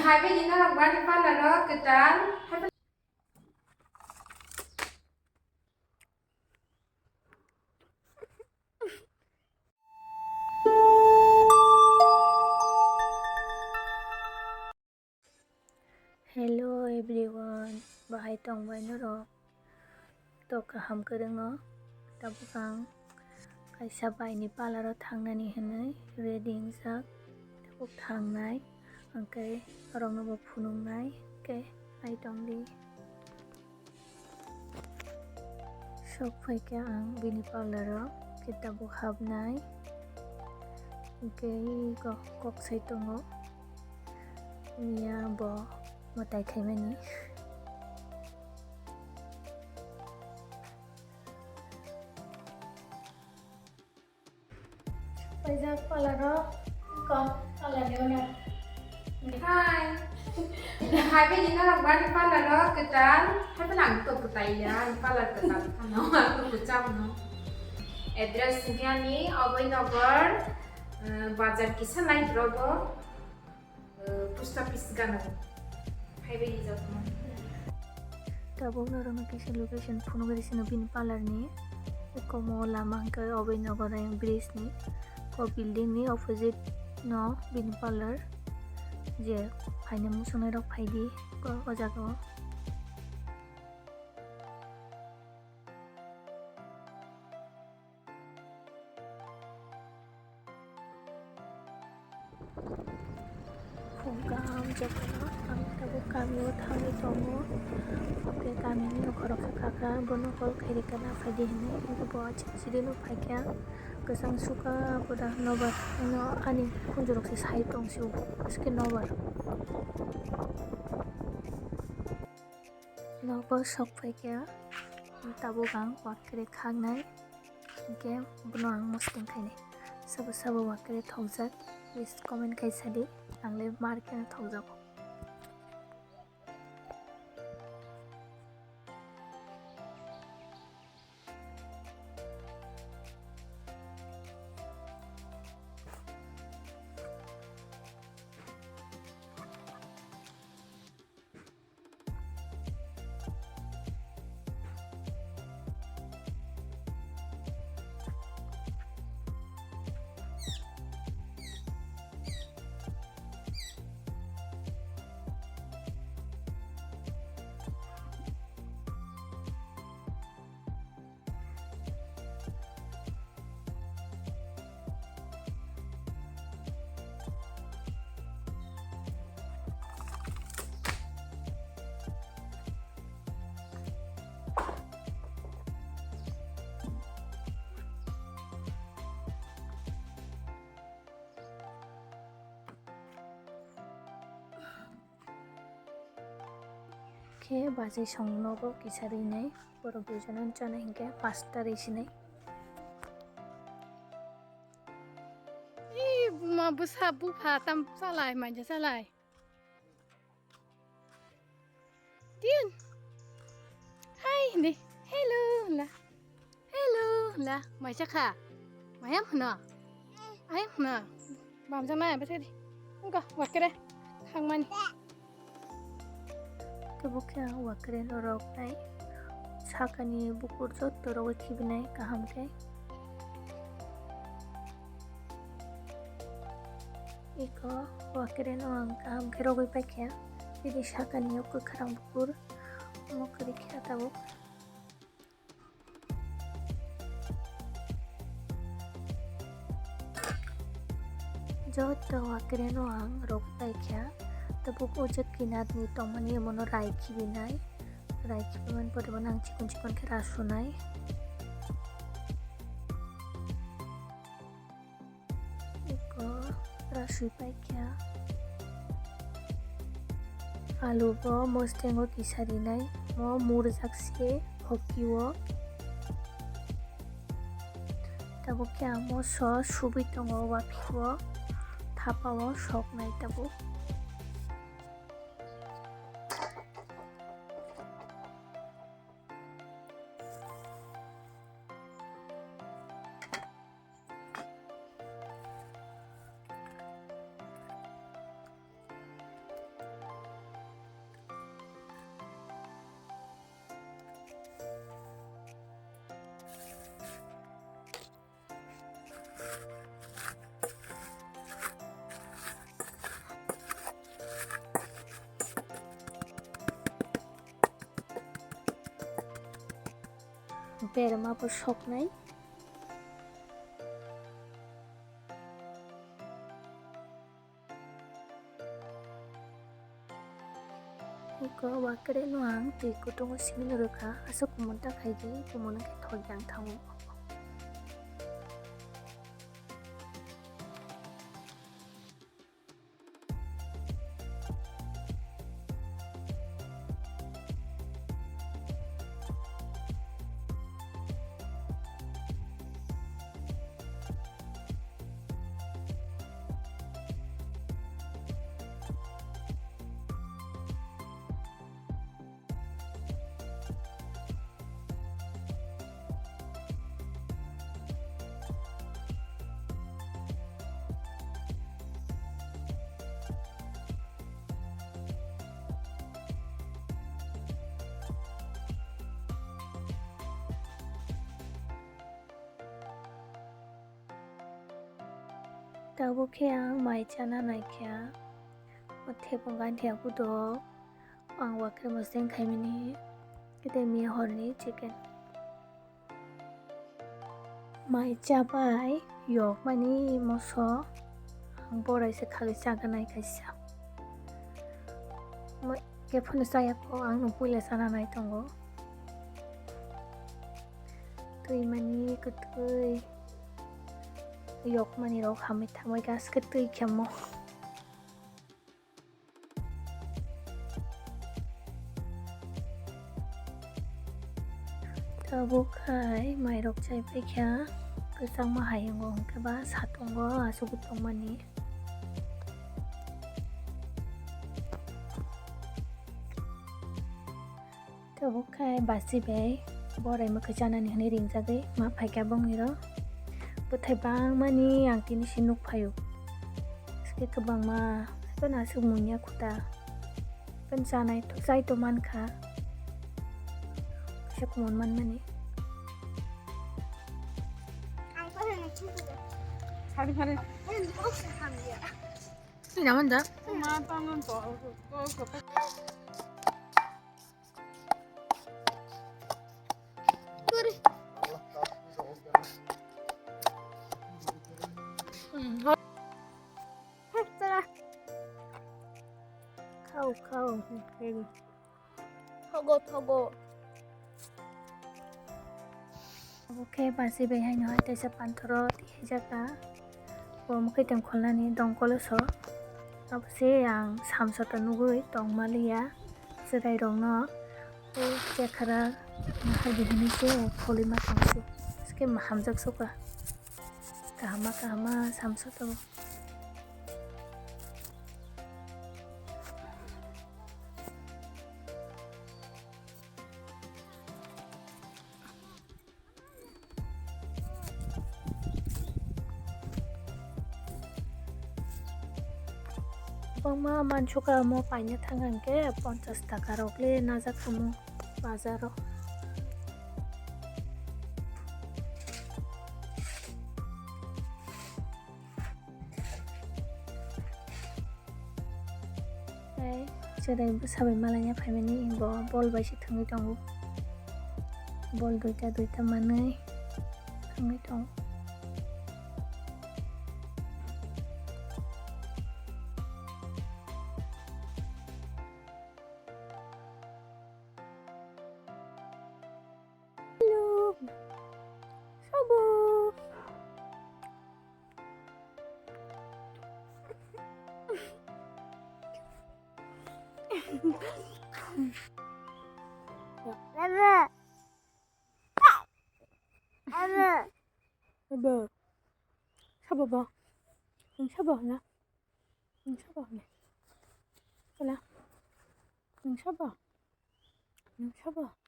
Hai bé gì nó làm quán đi phát là đó cái trán. Hello everyone, bahay tong bay no ro. To kaham kadang no. Tabukang kay sabay ni pala ro thang na ni hanay reading sak. Tabuk thang nai, ang kay arong no punong nai, kay ay tong di. Sok fay kya ang bini pala ro, kay tabuk hab nai. Kay kok say tongo. Niya bo matay kay mani. Bây giờ pala ro, con pala đeo nè. Hai. Hai bé gì nó làm quán đi phát là đó cái trán. Hai bé nặng tục cái tay ya, đi phát là cái tay nó tục cái trăm nó. Address kia ni Abhaynagar Bazar ki sanai drobo post office gano. Hai bé gì đâu mà. Tabuk na ro location puno gari sino bin palar ni. Ko mo lamang kay Abhaynagar yung bridge ni. Ko building ni opposite no bin palar. Je phaine musonai rok phaidi ko ojago. Fungkam jakana ang tabuk kami o thangi tongo. Oke kami ni okorok sakaka bono kol khairi kana phaidi hine ko bo chidi no phaikya kesang suka pada nobar no ani kunjurok se sai tong siu ske nobar nobar sok phaikya tabukang wakre khangnai ke bono ang mosting khaine sabo wakre thokjak please comment kaisadi angle markena thokjago. Ke baje songnogo kisari nai borok dujonan jana hingke 5টা resi nai. Ma busa bupa tam salai manja salai. Dian. Hai ni. Hello la. Hello la. Mai chaka. Mayam hna. Ayam hna. Bam jana ba thedi. Enggak, wakere. Khang mani. Tabuk kya wakre no rok nai sakani bukur jot to rok khibnai kaham ke. Iko wakre no ang kaham ke rogoi paikya didi sakani ok kharang bukur mo kari kya tabuk. Jot to wakre no ang rok paikya tabuk ojak kinat ni tomani mono rai khibinai rai khibiman pore nang chikon ke rasunai iko rasui paikya alu bo mostengo kisari nai mo murjak se hokiwo tabuk kya mo so subi tongo wapiwo thapawo sok nai tabuk. बेरामाबो सकनाय Iko wakere nuang ti kutungo siminuraka aso kumonta kaigi kumona ke thogyang thango Tabo kaya mai chana nai kaya Othe ponggan thia kudo ang wakre moseng khaimini kete mi horni chicken Mai chapai yok mani moso ang borai se khali chaganai kaisa Moi ke phone saya ko ang nupuile sana nai tongo Tui mani kutui Yok mani rok hamit thamai gas ketui khamo Tabo khai mai rok chai pekya kesang mahayang gong ke ba satongo asugutong mani Tabo khai basi be borai makajana ni hani ring jagai ma phaikya bong ni ro Buthai bang mani ang tini sinuk phayu Ske kabang ma Pena sumunya kuta Pen sanai to sai to man kha Shakumon man mani 하리 하리. 이 나만다. 마땅은 또 그래. 했더라. Khau khau 타고. Okay basi be hai noi te sapan thoro ti jaka Bom kai tem kholani dongkolo so Abse ang samsa ta nugui tong malia Sedai rong no O chekhara Mahagi hini se kholi ma tangsi Ske mahamjak soka Kahama samsa to Bangma manchuka mo paina thangangke 50 taka rokle najakhamu bazaro Sedai sabai malanya phaimani ingbo bol baisi thangui tongo Bol duita manai thangui tongo 뭐? 샤봐봐. 응, 샤봐라. 응, 샤봐네. 그래. 응, 샤봐. 응, 샤봐.